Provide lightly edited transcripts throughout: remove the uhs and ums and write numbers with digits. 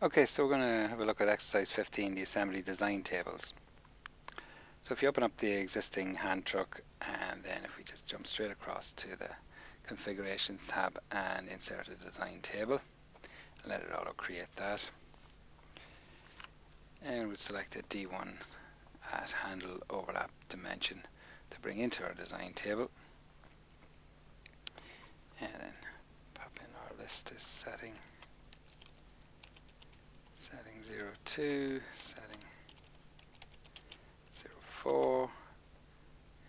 Okay, so we're going to have a look at exercise 15, the assembly design tables. So if you open up the existing hand truck, and then if we just jump straight across to the configurations tab and insert a design table, and let it auto create that, and we'll select a D1 at handle overlap dimension to bring into our design table, and then pop in our list as setting 02, setting 04,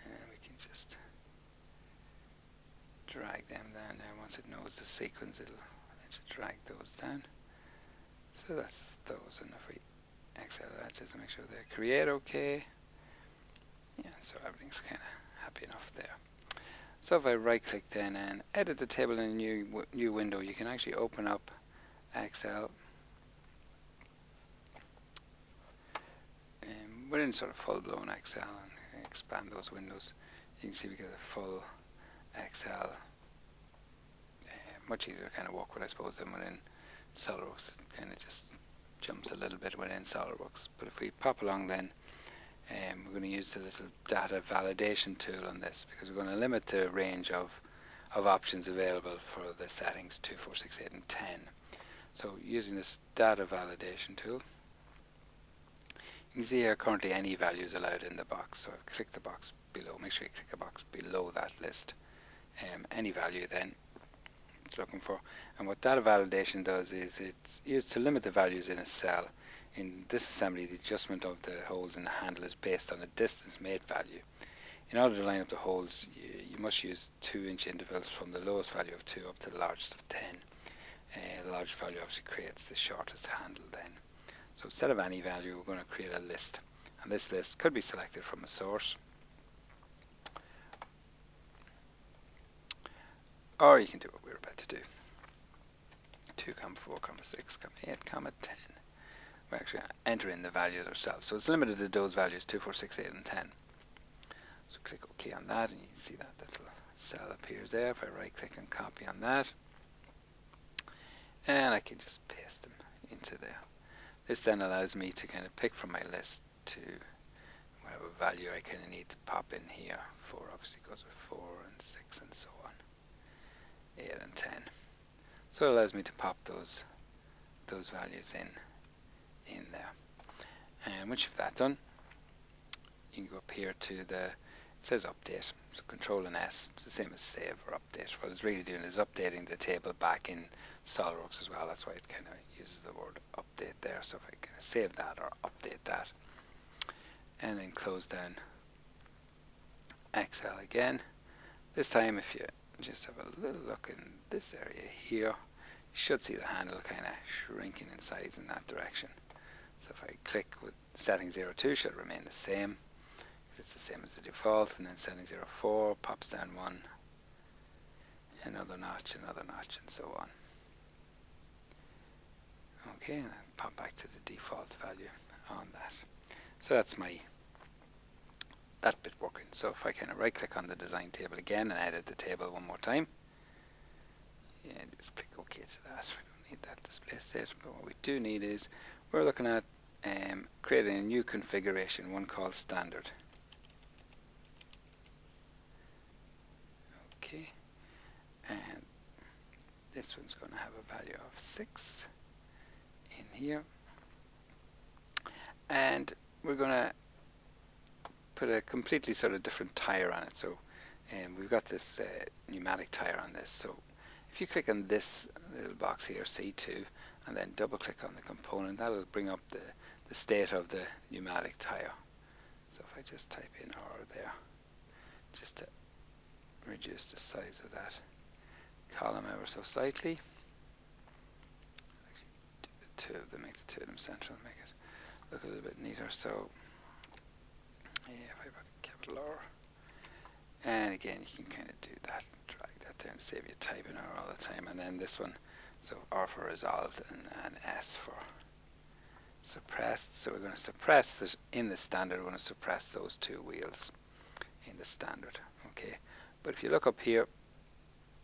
and we can just drag them down there. Once it knows the sequence, it'll let you drag those down. So that's those, and if we exit that, just to make sure they create okay. Yeah, so everything's kind of happy enough there. So if I right click then and edit the table in a new window, you can actually open up Excel within sort of full-blown Excel and expand those windows. You can see we get a full Excel, much easier to kind of work with, I suppose, than within SolidWorks. It kind of just jumps a little bit within SolidWorks. But if we pop along then, we're going to use the little data validation tool on this, because we're going to limit the range of options available for the settings 2, 4, 6, 8 and 10. So using this data validation tool, you can see here currently any values allowed in the box. So I've clicked the box below. Make sure you click the box below that list. Any value then it's looking for. And what data validation does is it's used to limit the values in a cell. In this assembly, the adjustment of the holes in the handle is based on a distance made value. In order to line up the holes, you must use 2-inch intervals from the lowest value of 2 up to the largest of 10. The largest value obviously creates the shortest handle then. So instead of any value, we're going to create a list. And this list could be selected from a source, or you can do what we're about to do. 2, 4, 6, 8, 10. We're actually entering the values ourselves. So it's limited to those values, 2, 4, 6, 8, and 10. So click OK on that, and you can see that little cell appears there. If I right click and copy on that, and I can just paste them into there. This then allows me to kind of pick from my list to whatever value I kind of need to pop in here. 4 obviously goes with 4 and 6 and so on. 8 and 10. So it allows me to pop those values in there. And once you've that done, you can go up here to it says update. So Control and S. It's the same as save or update. What it's really doing is updating the table back in SolidWorks as well. That's why it kind of uses the word update there. So if I kind of save that or update that, and then close down Excel again. This time, if you just have a little look in this area here, you should see the handle kind of shrinking in size in that direction. So if I click with setting 02, should remain the same. It's the same as the default, and then setting 04 pops down 1, another notch, and so on. Okay, and then pop back to the default value on that. So that's that bit working. So if I kind of right click on the design table again and edit the table one more time, and just click OK to that. We don't need that display state, but what we do need is we're looking at creating a new configuration, one called standard. Okay, and this one's going to have a value of 6 in here, and we're going to put a completely sort of different tire on it. So we've got this pneumatic tire on this. So if you click on this little box here, C2, and then double click on the component, that'll bring up the state of the pneumatic tire. So if I just type in R there, just to reduce the size of that column ever so slightly. Actually, do the two of them, make the two of them central, make it look a little bit neater. So yeah, if I put capital R, and again you can kind of do that, drag that down, save you typing R all the time, and then this one, so R for resolved and S for suppressed. So we're going to suppress it in the standard. We're going to suppress those two wheels in the standard. Okay, but if you look up here,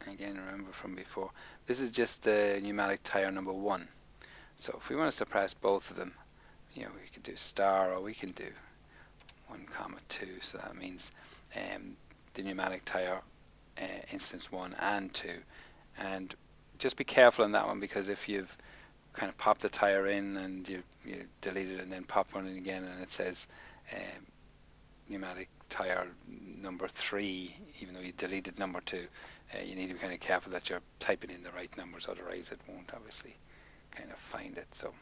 again remember from before, this is just the pneumatic tire number 1. So if we want to suppress both of them, we could do star, or we can do 1, 2. So that means the pneumatic tire instance 1 and 2. And just be careful on that one, because if you've kind of popped the tire in and you delete it and then pop one in again and it says pneumatic tire number 3, even though you deleted number 2, you need to be kind of careful that you're typing in the right numbers, otherwise it won't obviously kind of find it. So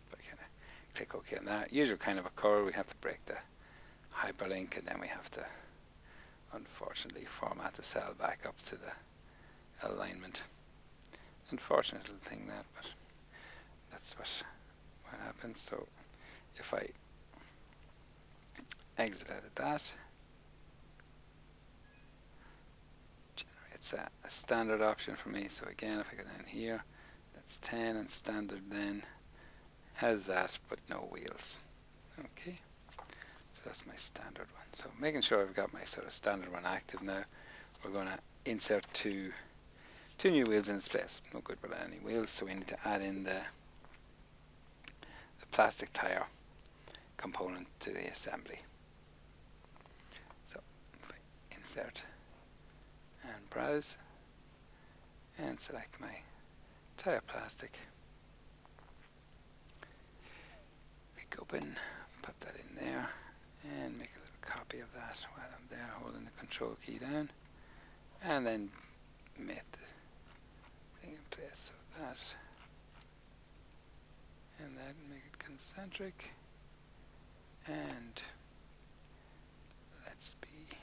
if I kind of click OK on that, usual kind of occur, we have to break the hyperlink, and then we have to unfortunately format the cell back up to the alignment. Unfortunate little thing that, but that's what happens. So if I exit out of that, generates a standard option for me. So again, if I go down here, that's 10, and standard then has that, but no wheels. Okay, so that's my standard one. So making sure I've got my sort of standard one active now, we're going to insert two new wheels in its place. No good without any wheels, so we need to add in the plastic tire component to the assembly. So if I insert and browse and select my tire plastic, pick open, put that in there, and make a little copy of that while I'm there, holding the control key down, and then mate the thing in place. So that and that, make it concentric, and let's be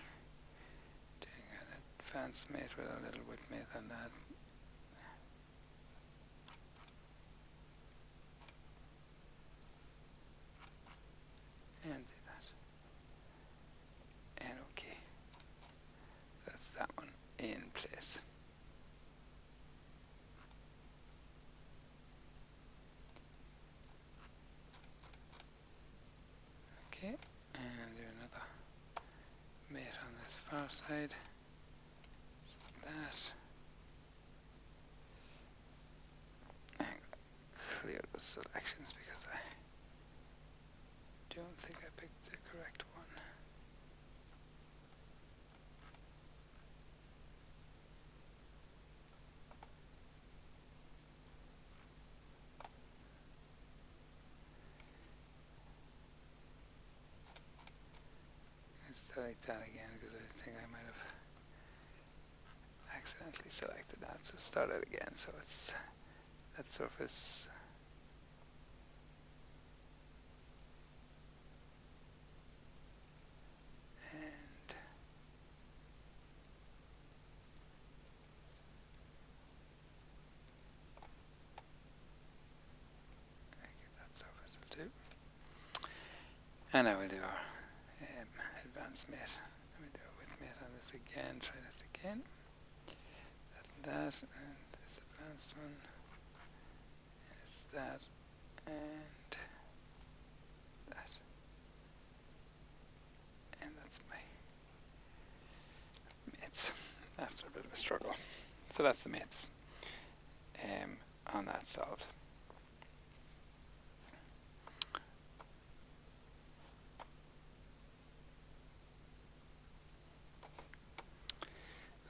doing an advanced mate with a little width mate on that. And do that. And OK. That's that one in place. Okay, and do another mate on this far side. So that. And clear the selections because I don't think I picked the correct one. Let's select that again because I think I might have accidentally selected that. So start it again. So it's that surface. And I get that surface will do. And now we'll do our advanced mate. Let me do a width mate on this again. Try this again. That and this advanced one is that and that, and that's my mates after a bit of a struggle. So that's the mates on that solved.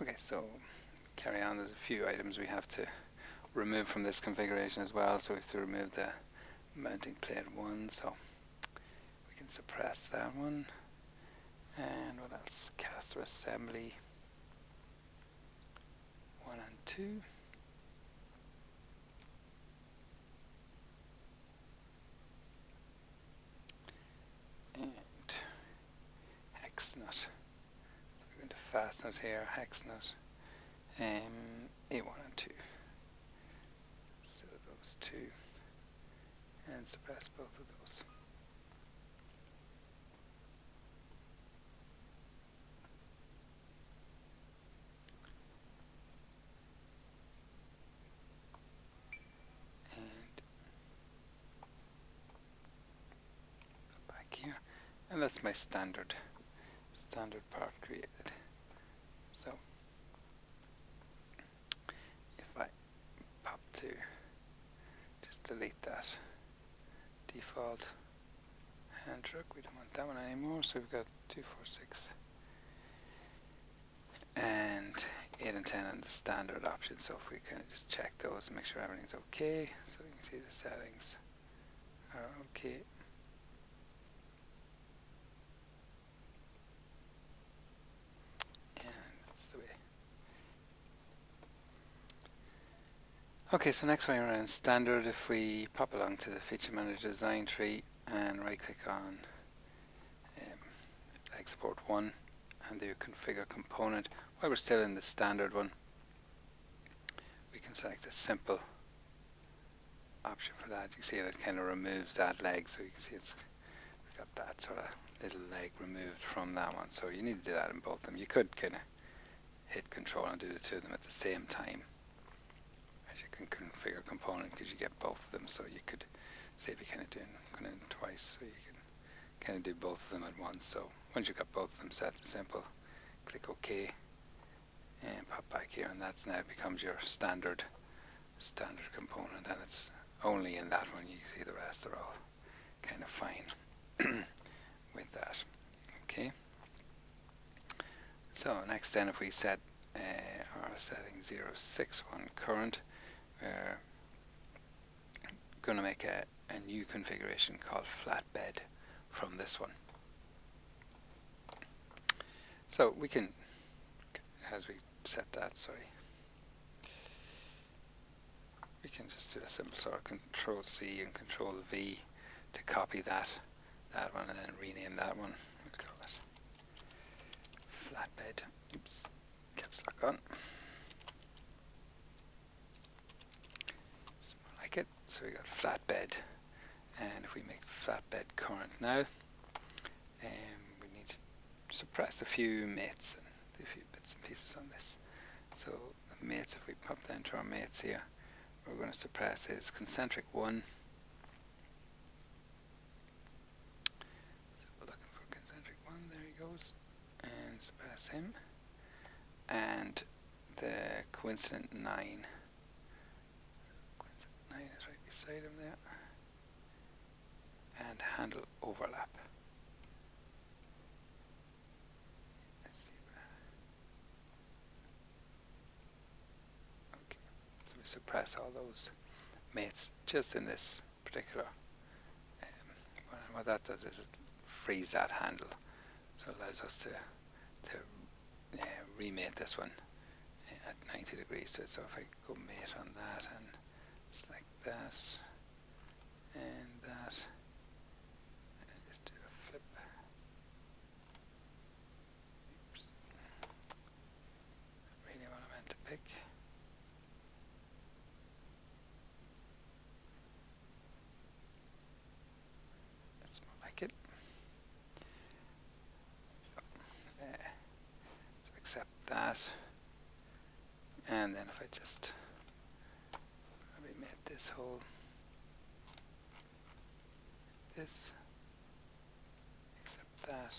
Okay, so carry on. There's a few items we have to remove from this configuration as well. So we have to remove the mounting plate 1, so we can suppress that one. And what else? Caster assembly 1 and 2. And hex nut. So we're going to fasteners here, hex nut. A1 and 2. So those two. And suppress both of those. And go back here. And that's my standard part created. So if I pop to just delete that default hand truck. We don't want that one anymore, so we've got 2, 4, 6 and 8 and 10 on the standard option. So if we kind of just check those and make sure everything's okay, so you can see the settings are okay. And that's the way. Okay, so next when we're in standard, if we pop along to the feature manager design tree and right click on export 1 and do configure component, while we're still in the standard one, we can select a simple option for that. You see it kind of removes that leg, so you can see we've got that sort of little leg removed from that one. So you need to do that in both of them. You could kind of hit control and do the two of them at the same time as you can configure component, because you get both of them. So you could say if you're kind of doing twice, so you can kind of do both of them at once. So once you've got both of them set to simple, click OK and pop back here, and that's now becomes your standard component, and it's only in that one. You see the rest are all kind of fine with that. Okay. So next then, if we set our setting 061 current, we're going to make a new configuration called flatbed from this one. So we can, as we set that, we can just do a simple sort of Control C and Control V to copy that one and then rename that one. We'll call it flatbed. Oops, caps lock on. It's more like it. So we got flatbed, and if we make flatbed current now, we need to suppress a few mates and do a few bits and pieces on this. So the mates, if we pop down to our mates here, we're going to suppress is concentric 1. So we're looking for concentric 1, there he goes, and suppress him. And the coincident 9. Coincident 9 is right beside him there. And handle overlap. Let's see. Okay, so we suppress all those mates just in this particular. What that does is it frees that handle, so it allows us to remate this one at 90 degrees to it. So if I go mate on that and select that and that, and just do a flip. Oops. Really what I meant to pick. That's more like it. So accept that, and then if I just remate this whole accept that,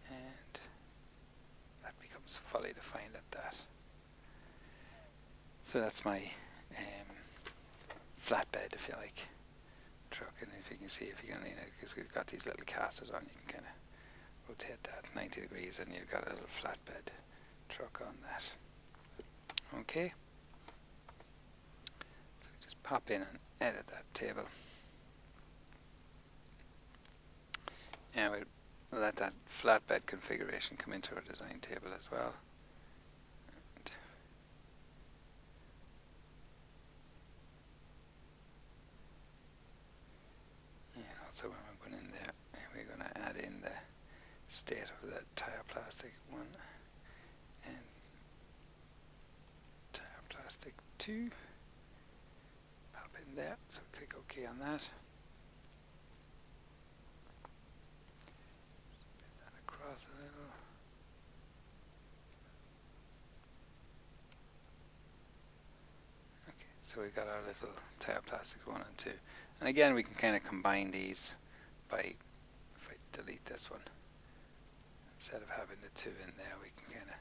and that becomes fully defined at that. So that's my flatbed, if you like, truck. And if you can see, if you can, because we've got these little casters on, you can kind of rotate that 90 degrees, and you've got a little flatbed truck on that. Okay. So we just pop in and edit that table. And we'll let that flatbed configuration come into our design table as well. And also when we put in there, we're going to add in the state of the tire plastic 1 and tire plastic 2. Pop in there, so click OK on that. Spin that across a little. Okay, so we got our little tire plastics 1 and 2. And again, we can kind of combine these by, if I delete this one, instead of having the 2 in there, we can kind of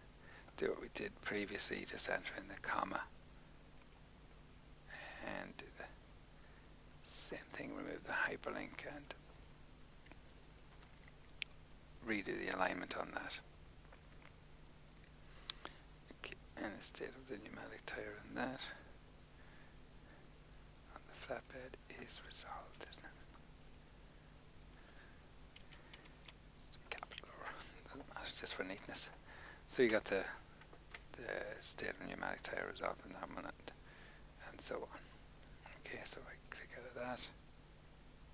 do what we did previously, just enter in the comma and do the hyperlink and redo the alignment on that. Okay, and the state of the pneumatic tire on that on the flatbed is resolved, isn't it? Just a capital or doesn't matter, just for neatness. So you got the state of the pneumatic tire resolved in that one and so on. Okay, so I click out of that.